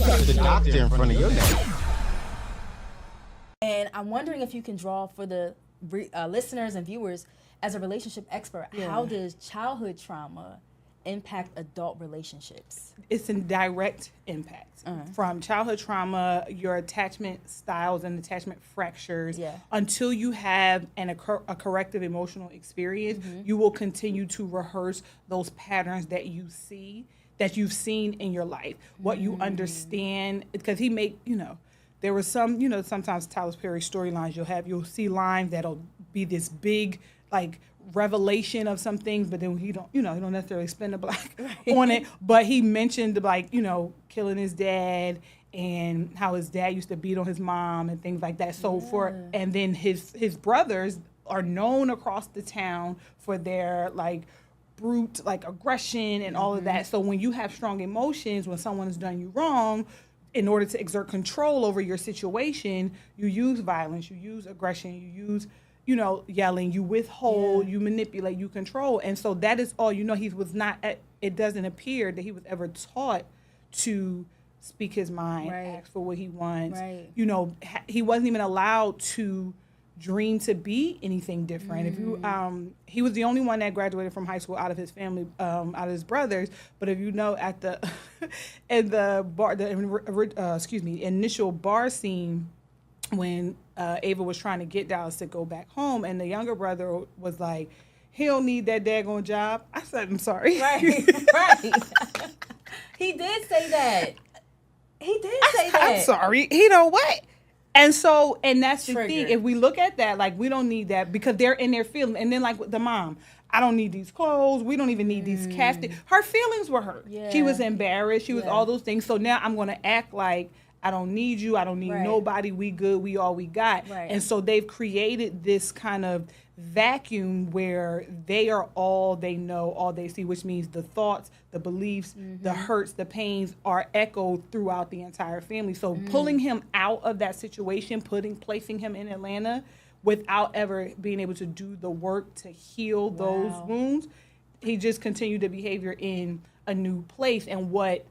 got the doctor in front of your name. And I'm wondering if you can draw for the listeners and viewers, as a relationship expert, how does childhood trauma impact adult relationships? It's a direct impact from childhood trauma, your attachment styles and attachment fractures. Until you have a corrective emotional experience, you will continue to rehearse those patterns that you see, that you've seen in your life, what you understand, because there was some, sometimes Tyler Perry storylines you'll see lines that'll be this big, like, revelation of some things, but then he don't necessarily spend the black on it. But he mentioned, like, killing his dad and how his dad used to beat on his mom and things like that. So and then his brothers are known across the town for their, like, brute, like, aggression and all of that. So when you have strong emotions, when someone has done you wrong, in order to exert control over your situation, you use violence, you use aggression, you use, yelling, you withhold, you manipulate, you control. And so that is all, it doesn't appear that he was ever taught to speak his mind, ask for what he wants. He wasn't even allowed to dream to be anything different. If you, he was the only one that graduated from high school out of his family, out of his brothers. But if you know, at the in the bar, initial bar scene, when Ava was trying to get Dallas to go back home, and the younger brother was like, "He don't need that daggone job." I said, "I'm sorry." Right. He did say that. I'm sorry. He know what? And that's the thing. If we look at that, like, we don't need that, because they're in their feelings. And then, like, with the mom, I don't need these clothes. We don't even need these caskets. Her feelings were hurt. She was embarrassed. She was all those things. So now I'm going to act like I don't need you. I don't need nobody. We good. We all we got. And so they've created this kind of vacuum where they are all they know, all they see, which means the thoughts, the beliefs, the hurts, the pains are echoed throughout the entire family. So pulling him out of that situation, placing him in Atlanta without ever being able to do the work to heal those wounds, he just continued the behavior in a new place. And what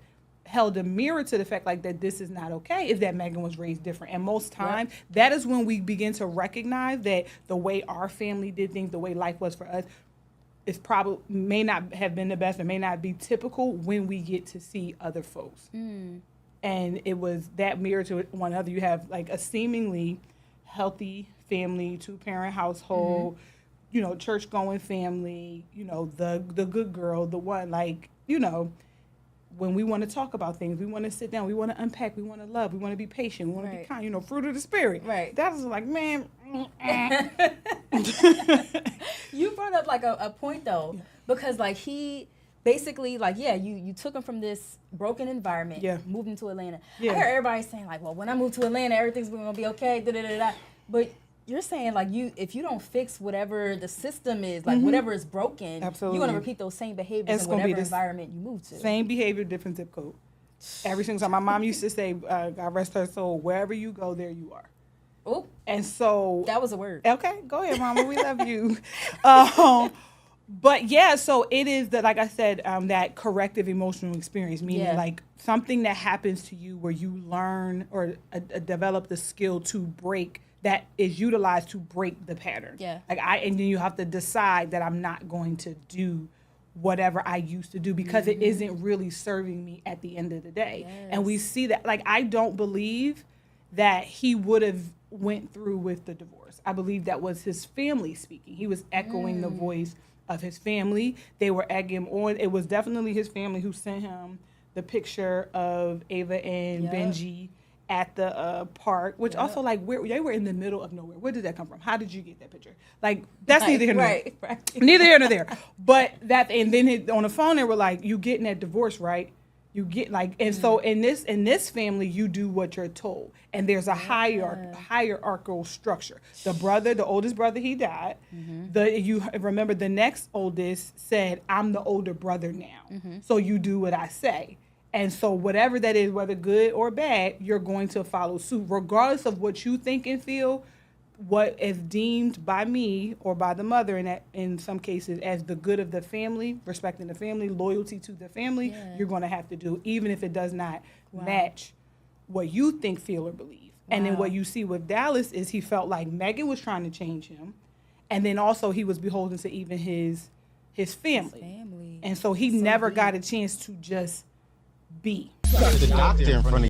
held a mirror to the fact, like, that this is not okay, is that Megan was raised different. And most times, that is when we begin to recognize that the way our family did things, the way life was for us, is probably may not have been the best, or may not be typical when we get to see other folks. And it was that mirror to one another. You have, like, a seemingly healthy family, 2-parent household, church-going family, the good girl, the one, like, when we want to talk about things, we want to sit down, we want to unpack, we want to love, we want to be patient, we want to be kind, fruit of the spirit. That was like, man. You brought up, like, a point, though, because, like, he basically, like, you took him from this broken environment, moved him to Atlanta. I heard everybody saying, like, well, when I move to Atlanta, everything's going to be okay, da-da-da-da. But you're saying, like, if you don't fix whatever the system is, like, whatever is broken, you're going to repeat those same behaviors in whatever environment you move to. Same behavior, different zip code. Every single time. My mom used to say, God rest her soul, wherever you go, there you are. Oh. And so. That was a word. Okay, go ahead, Mama. We love you. But yeah, so it is that, like I said, that corrective emotional experience, meaning like something that happens to you where you learn or develop the skill to break, that is utilized to break the pattern. And then you have to decide that I'm not going to do whatever I used to do because it isn't really serving me at the end of the day. And we see that, like, I don't believe that he would have went through with the divorce. I believe that was his family speaking. He was echoing the voice of his family. They were egging him on. It was definitely his family who sent him the picture of Ava and Benji at the park, which also, like, where they were in the middle of nowhere. Where did that come from? How did you get that picture? Like, that's neither here nor there. Neither here nor there. But that, and then on the phone they were like, "You getting that divorce, right? You get, like," and so in this family, you do what you're told, and there's a hierarchical structure. The oldest brother, he died. You remember the next oldest said, "I'm the older brother now, so you do what I say." And so whatever that is, whether good or bad, you're going to follow suit, regardless of what you think and feel. What is deemed by me or by the mother, in some cases, as the good of the family, respecting the family, loyalty to the family, you're going to have to do, even if it does not match what you think, feel, or believe. Wow. And then what you see with Dallas is he felt like Megan was trying to change him. And then also he was beholden to even his family. And so he never got a chance to just be. The doctor in front of